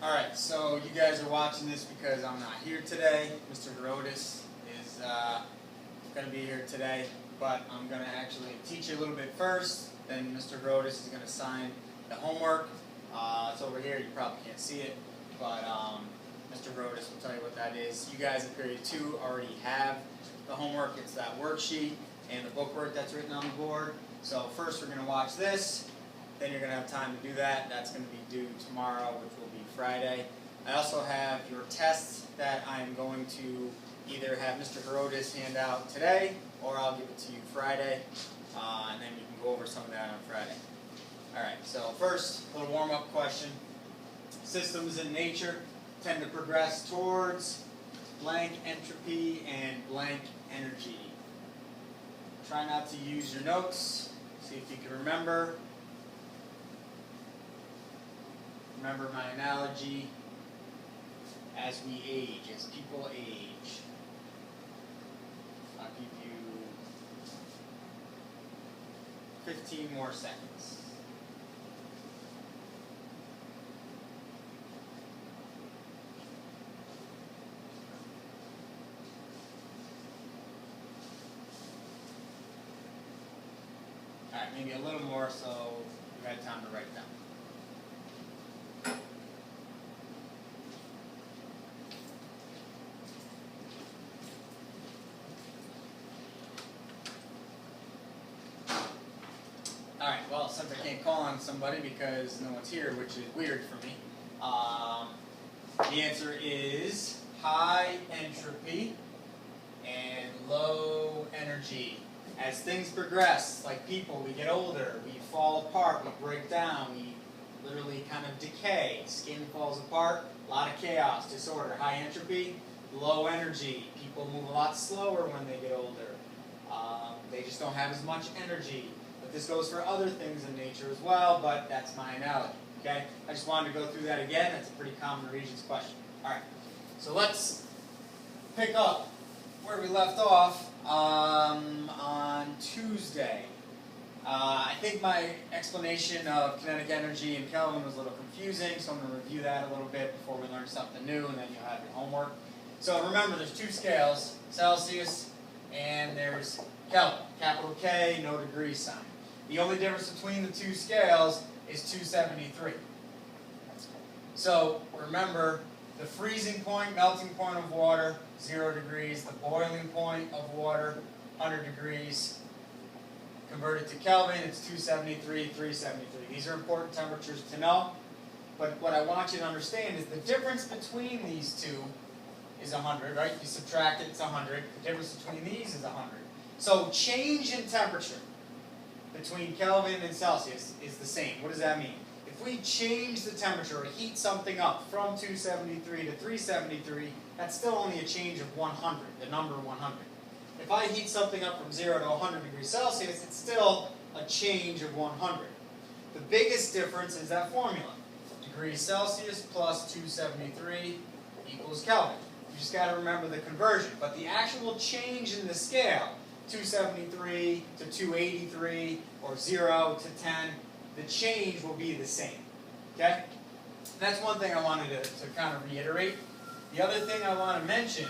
Alright, so you guys are watching this because I'm not here today. Mr. Herodes is going to be here today, but I'm going to actually teach you a little bit first. Then Mr. Herodes is going to sign the homework. It's over here, you probably can't see it, but Mr. Herodes will tell you what that is. You guys in period 2 already have the homework. It's that worksheet and the bookwork that's written on the board. So first we're going to watch this. Then you're going to have time to do that. That's going to be due tomorrow, which will be Friday. I also have your tests that I'm going to either have Mr. Herodes hand out today, or I'll give it to you Friday, and then you can go over some of that on Friday. Alright, so first, a little warm-up question. Systems in nature tend to progress towards blank entropy and blank energy. Try not to use your notes. See if you can remember. Remember my analogy, as we age, as people age. I'll give you 15 more seconds. Alright, maybe a little more so you had time to write down. Alright, well, since I can't call on somebody because no one's here, which is weird for me, the answer is high entropy and low energy. As things progress, like people, we get older, we fall apart, we break down, we literally kind of decay, skin falls apart, a lot of chaos, disorder. High entropy, low energy. People move a lot slower when they get older. They just don't have as much energy. But this goes for other things in nature as well, but that's my analogy. Okay? I just wanted to go through that again. That's a pretty common Regents question. Alright, so let's pick up where we left off on Tuesday. I think my explanation of kinetic energy in Kelvin was a little confusing, so I'm going to review that a little bit before we learn something new, and then you'll have your homework. So remember, there's two scales, Celsius and there's Kelvin. Capital K, no degree sign. The only difference between the two scales is 273. So remember, the freezing point, melting point of water, 0 degrees. The boiling point of water, 100 degrees. Converted to Kelvin, it's 273, 373. These are important temperatures to know. But what I want you to understand is the difference between these two is 100, right? You subtract it, it's 100. The difference between these is 100. So change in temperature between Kelvin and Celsius is the same. What does that mean? If we change the temperature or heat something up from 273 to 373, that's still only a change of 100, the number 100. If I heat something up from 0 to 100 degrees Celsius, it's still a change of 100. The biggest difference is that formula. Degrees Celsius plus 273 equals Kelvin. You just got to remember the conversion. But the actual change in the scale, 273 to 283 or 0 to 10, the change will be the same. Okay? That's one thing I wanted to kind of reiterate. The other thing I want to mention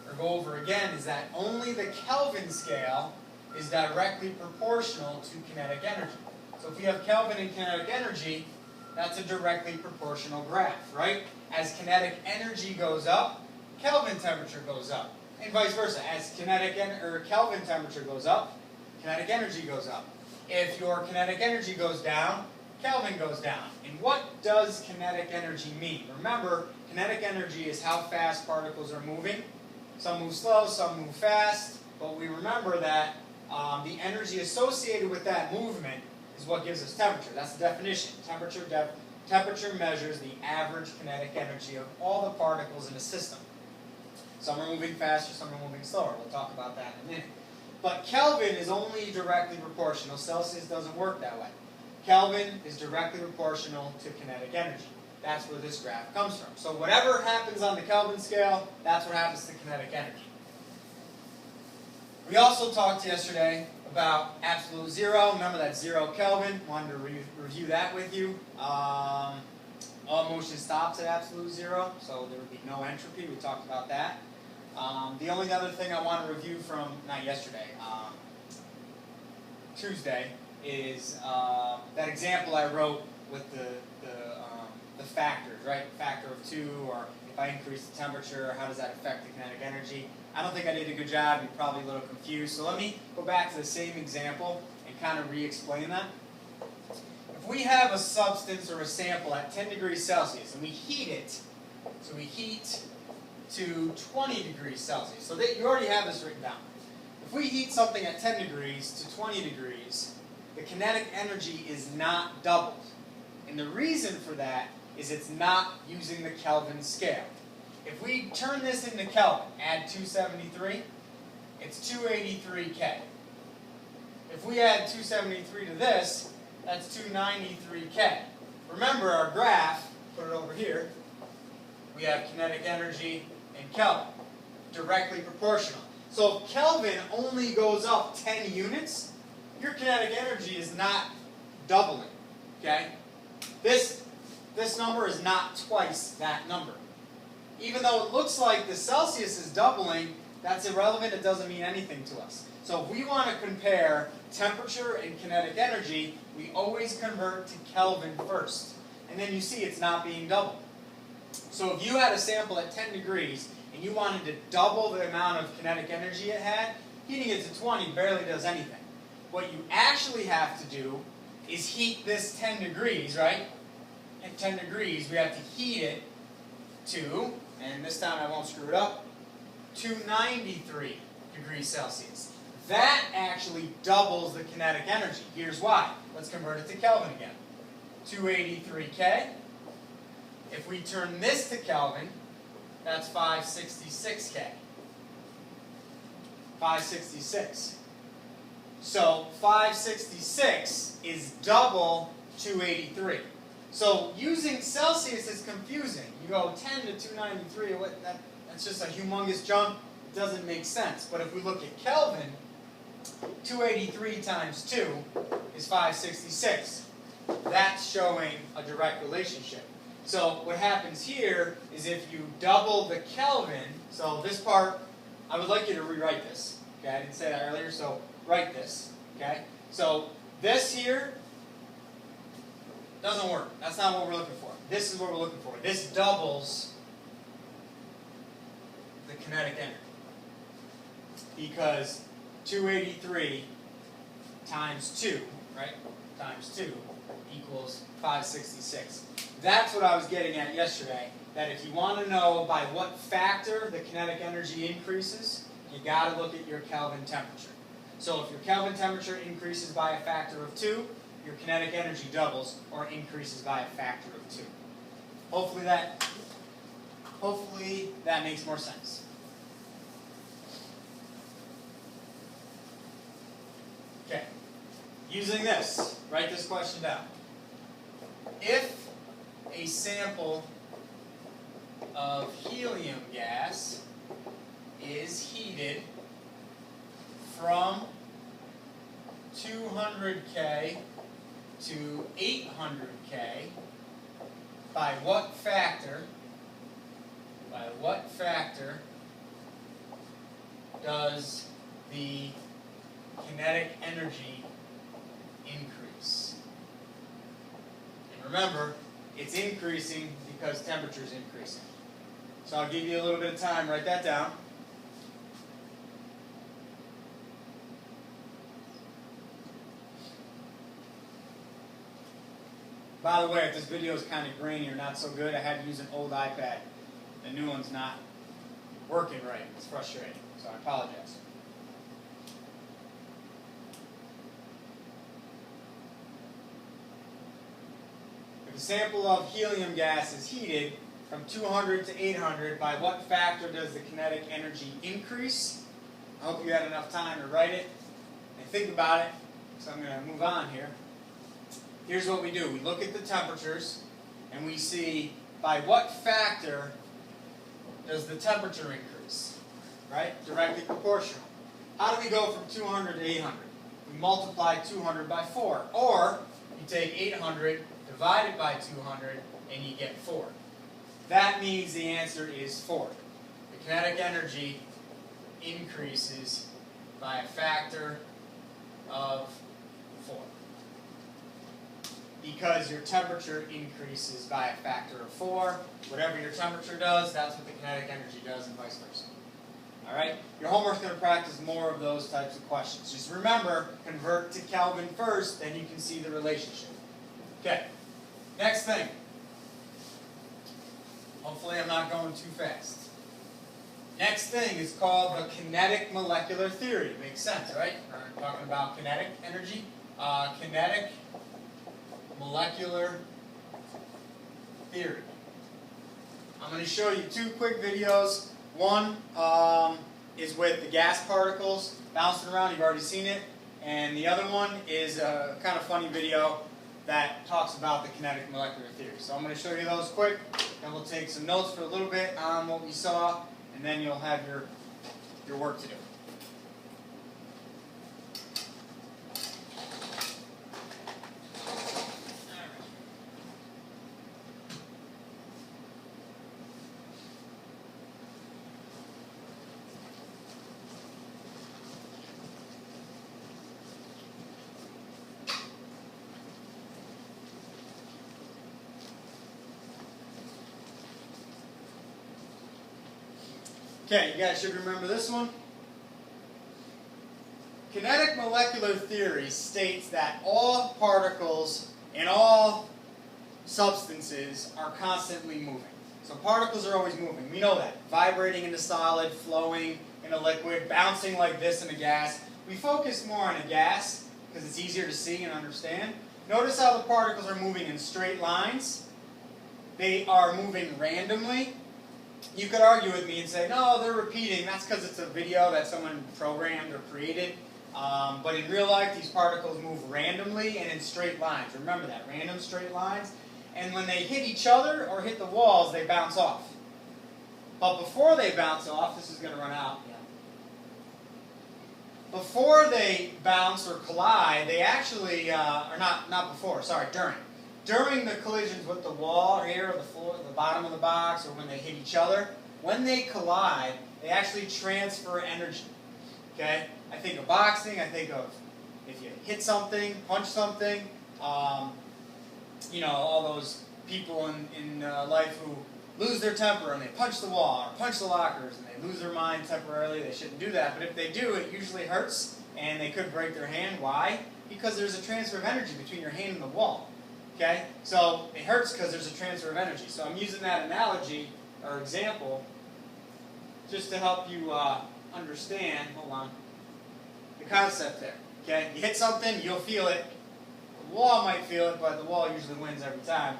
or go over again is that only the Kelvin scale is directly proportional to kinetic energy. So if you have Kelvin and kinetic energy, that's a directly proportional graph, right? As kinetic energy goes up, Kelvin temperature goes up. And vice versa. As Kelvin temperature goes up, kinetic energy goes up. If your kinetic energy goes down, Kelvin goes down. And what does kinetic energy mean? Remember, kinetic energy is how fast particles are moving. Some move slow, some move fast. But we remember that the energy associated with that movement is what gives us temperature. That's the definition. Temperature measures the average kinetic energy of all the particles in a system. Some are moving faster, some are moving slower. We'll talk about that in a minute. But Kelvin is only directly proportional. Celsius doesn't work that way. Kelvin is directly proportional to kinetic energy. That's where this graph comes from. So whatever happens on the Kelvin scale, that's what happens to kinetic energy. We also talked yesterday about absolute zero. Remember that 0 Kelvin. Wanted to review that with you. all motion stops at absolute zero, so there would be no entropy. We talked about that. The only other thing I want to review from, not yesterday, Tuesday, is that example I wrote with the factors, right? Factor of 2, or if I increase the temperature, how does that affect the kinetic energy? I don't think I did a good job. You're probably a little confused. So let me go back to the same example and kind of re-explain that. If we have a substance or a sample at 10 degrees Celsius and we heat it, so we heat to 20 degrees Celsius. So you already have this written down. If we heat something at 10 degrees to 20 degrees, the kinetic energy is not doubled. And the reason for that is it's not using the Kelvin scale. If we turn this into Kelvin, add 273, it's 283 K. If we add 273 to this, that's 293 K. Remember our graph, put it over here, we have kinetic energy and Kelvin, directly proportional. So if Kelvin only goes up 10 units, your kinetic energy is not doubling, okay? This number is not twice that number. Even though it looks like the Celsius is doubling, that's irrelevant. It doesn't mean anything to us. So if we want to compare temperature and kinetic energy, we always convert to Kelvin first. And then you see it's not being doubled. So if you had a sample at 10 degrees and you wanted to double the amount of kinetic energy it had, heating it to 20 barely does anything. What you actually have to do is heat this 10 degrees, right? At 10 degrees, we have to heat it to, and this time I won't screw it up, 293 degrees Celsius. That actually doubles the kinetic energy. Here's why. Let's convert it to Kelvin again. 283 K. If we turn this to Kelvin, that's 566 K. 566. So 566 is double 283. So using Celsius is confusing. You go 10 to 293, that's just a humongous jump. It doesn't make sense. But if we look at Kelvin, 283 times 2 is 566. That's showing a direct relationship. So what happens here is if you double the Kelvin, so this part, I would like you to rewrite this. Okay, I didn't say that earlier, so write this. Okay, so this here doesn't work. That's not what we're looking for. This is what we're looking for. This doubles the kinetic energy. Because 283 times 2, right? Times 2 equals 566. That's what I was getting at yesterday. That if you want to know by what factor the kinetic energy increases, you got to look at your Kelvin temperature. So if your Kelvin temperature increases by a factor of 2, your kinetic energy doubles or increases by a factor of 2. Hopefully that makes more sense. Okay. Using this, write this question down. If a sample of helium gas is heated from 200 K to 800 K, by what factor does the kinetic energy increase? And remember, it's increasing because temperature is increasing. So I'll give you a little bit of time, write that down. By the way, if this video is kind of grainy or not so good, I had to use an old iPad. The new one's not working right. It's frustrating, so I apologize. If a sample of helium gas is heated from 200 to 800, by what factor does the kinetic energy increase? I hope you had enough time to write it and think about it, so I'm going to move on here. Here's what we do. We look at the temperatures, and we see by what factor does the temperature increase, right? Directly proportional. How do we go from 200 to 800? We multiply 200 by 4. Or, you take 800 divided by 200 and you get 4. That means the answer is 4. The kinetic energy increases by a factor of 4. Because your temperature increases by a factor of 4. Whatever your temperature does, that's what the kinetic energy does, and vice versa. Alright? Your homework's going to practice more of those types of questions. Just remember, convert to Kelvin first, then you can see the relationship. Okay. Next thing. Hopefully I'm not going too fast. Next thing is called the kinetic molecular theory. Makes sense, right? We're talking about kinetic energy. Kinetic molecular theory. I'm going to show you 2 quick videos. One is with the gas particles bouncing around. You've already seen it. And the other one is a kind of funny video that talks about the kinetic molecular theory. So I'm going to show you those quick. Then we'll take some notes for a little bit on what we saw. And then you'll have your work to do. Okay, you guys should remember this one. Kinetic molecular theory states that all particles and all substances are constantly moving. So particles are always moving. We know that. Vibrating in a solid, flowing in a liquid, bouncing like this in a gas. We focus more on a gas because it's easier to see and understand. Notice how the particles are moving in straight lines. They are moving randomly. You could argue with me and say, no, they're repeating. That's because it's a video that someone programmed or created. But in real life, these particles move randomly and in straight lines. Remember that, random straight lines. And when they hit each other or hit the walls, they bounce off. But before they bounce off, this is going to run out. Before they bounce or collide, they actually, or not before, sorry, during. During the collisions with the wall here, or the floor, the bottom of the box, or when they hit each other, when they collide, they actually transfer energy. Okay? I think of boxing, I think of if you hit something, punch something, you know, all those people in life who lose their temper and they punch the wall or punch the lockers and they lose their mind temporarily. They shouldn't do that, but if they do, it usually hurts and they could break their hand. Why? Because there's a transfer of energy between your hand and the wall. Okay? So it hurts because there's a transfer of energy. So I'm using that analogy or example just to help you understand, hold on, the concept there. Okay? You hit something, you'll feel it. The wall might feel it, but the wall usually wins every time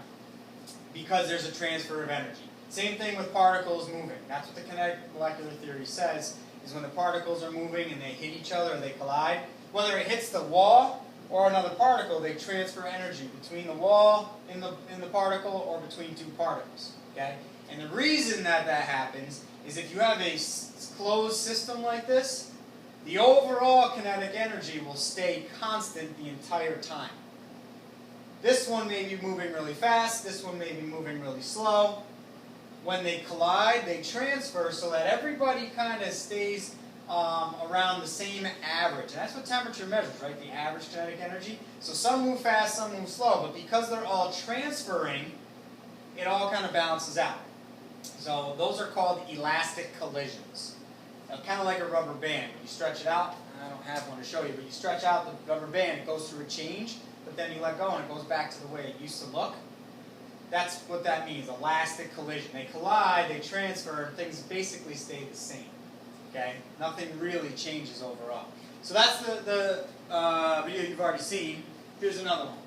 because there's a transfer of energy. Same thing with particles moving. That's what the kinetic molecular theory says, is when the particles are moving and they hit each other or they collide, whether it hits the wall or another particle, they transfer energy between the wall in the particle or between two particles. Okay? And the reason that happens is if you have a closed system like this, the overall kinetic energy will stay constant the entire time. This one may be moving really fast, this one may be moving really slow. When they collide, they transfer so that everybody kind of stays around the same average. And that's what temperature measures, right? The average kinetic energy. So some move fast, some move slow, but because they're all transferring, it all kind of balances out. So those are called elastic collisions. Kind of like a rubber band. When you stretch it out, I don't have one to show you, but you stretch out the rubber band, it goes through a change, but then you let go and it goes back to the way it used to look. That's what that means, elastic collision. They collide, they transfer, and things basically stay the same. Okay? Nothing really changes overall. So that's the video you've already seen. Here's another one.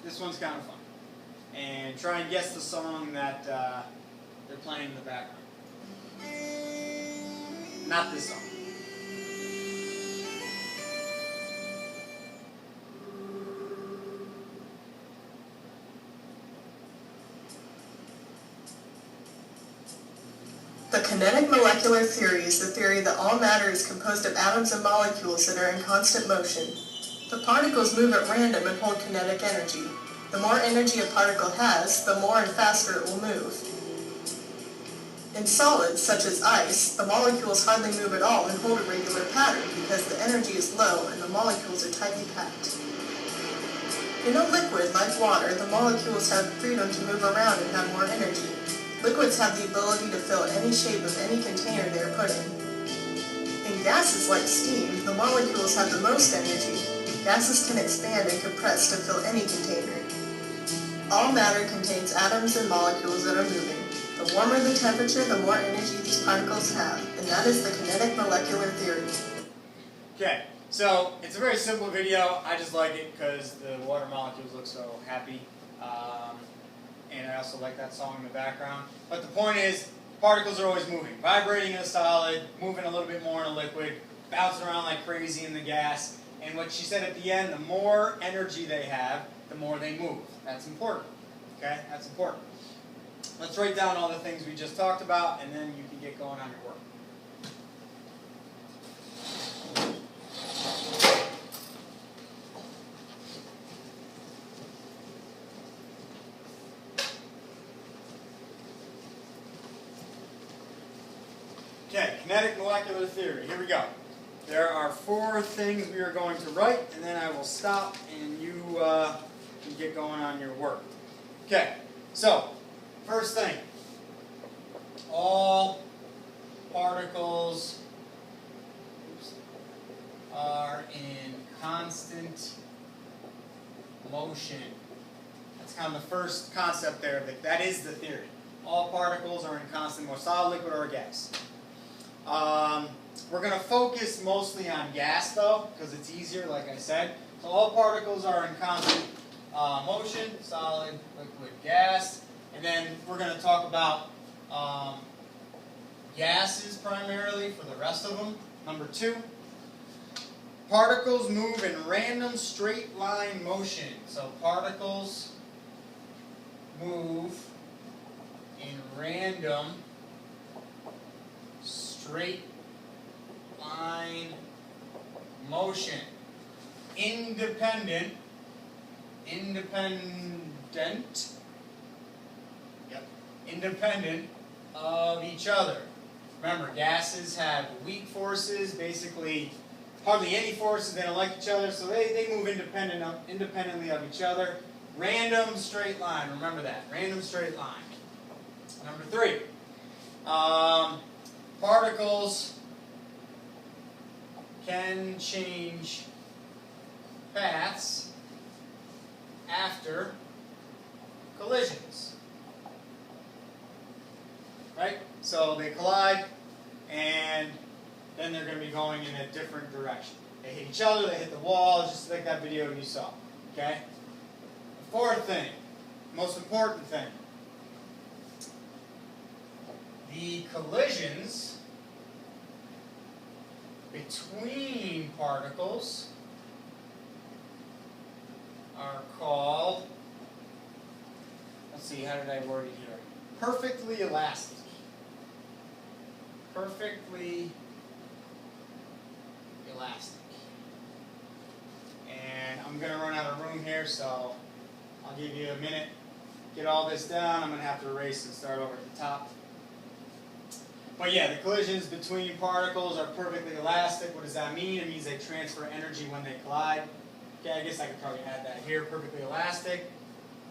This one's kind of fun. And try and guess the song that they're playing in the background. Not this song. kinetic molecular theory is the theory that all matter is composed of atoms and molecules that are in constant motion. The particles move at random and hold kinetic energy. The more energy a particle has, the more and faster it will move. In solids, such as ice, the molecules hardly move at all and hold a regular pattern because the energy is low and the molecules are tightly packed. In a liquid, like water, the molecules have freedom to move around and have more energy. Liquids have the ability to fill any shape of any container they are put in. In gases like steam, the molecules have the most energy. Gases can expand and compress to fill any container. All matter contains atoms and molecules that are moving. The warmer the temperature, the more energy these particles have, and that is the kinetic molecular theory. Okay, so it's a very simple video. I just like it because the water molecules look so happy. And I also like that song in the background. But the point is, particles are always moving. Vibrating in a solid, moving a little bit more in a liquid, bouncing around like crazy in the gas. And what she said at the end, the more energy they have, the more they move. That's important. Okay, that's important. Let's write down all the things we just talked about, and then you can get going on your work. Okay, kinetic molecular theory. Here we go. There are 4 things we are going to write, and then I will stop and you can get going on your work. Okay, so first thing, all particles are in constant motion. That's kind of the first concept there. That is the theory. All particles are in constant motion, solid, liquid, or gas. We're going to focus mostly on gas, though, because it's easier, like I said. So all particles are in constant motion, solid, liquid, gas. And then we're going to talk about gases primarily for the rest of them. Number 2, particles move in random straight line motion. So particles move in random straight line motion. Independent of each other. Remember, gases have weak forces, basically hardly any forces. They don't like each other, so they move independently of each other. Random straight line. Remember that. Random straight line. Number 3. Particles can change paths after collisions. Right? So they collide, and then they're going to be going in a different direction. They hit each other, they hit the wall, just like that video you saw. Okay? The 4th thing, most important thing, the collisions between particles are called, let's see, how did I word it here? Perfectly elastic. Perfectly elastic. And I'm going to run out of room here, so I'll give you a minute. Get all this down. I'm going to have to erase and start over at the top. But yeah, the collisions between particles are perfectly elastic. What does that mean? It means they transfer energy when they collide. Okay, I guess I could probably add that here. Perfectly elastic.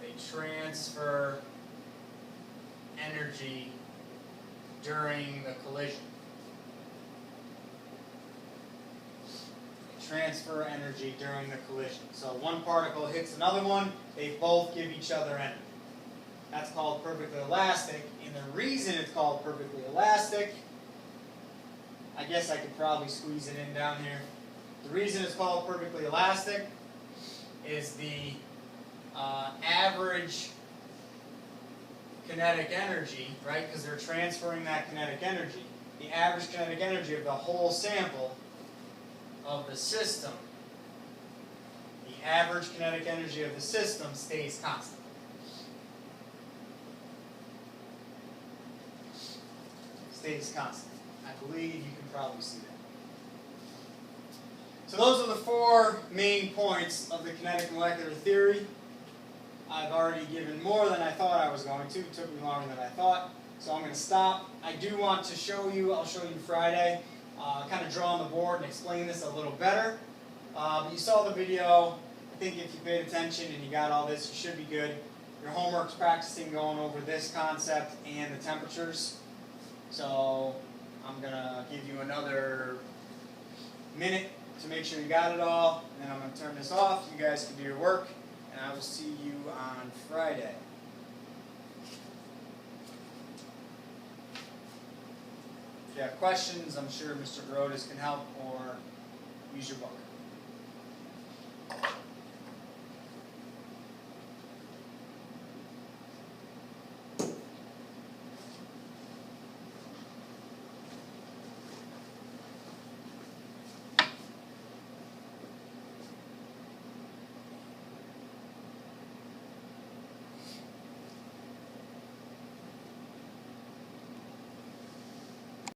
They transfer energy during the collision. They transfer energy during the collision. So one particle hits another one, they both give each other energy. That's called perfectly elastic. And the reason it's called perfectly elastic, I guess I could probably squeeze it in down here. The reason it's called perfectly elastic is the average kinetic energy, right? Because they're transferring that kinetic energy. The average kinetic energy of the whole sample of the system, the average kinetic energy of the system stays constant. stays constant. I believe you can probably see that. So those are the 4 main points of the kinetic molecular theory. I've already given more than I thought I was going to. It took me longer than I thought. So I'm going to stop. I do want to show you, I'll show you Friday, kind of draw on the board and explain this a little better. But you saw the video. I think if you paid attention and you got all this, you should be good. Your homework's practicing going over this concept and the temperatures. So I'm going to give you another minute to make sure you got it all. And then I'm going to turn this off. You guys can do your work. And I will see you on Friday. If you have questions, I'm sure Mr. Brodus can help, or use your book.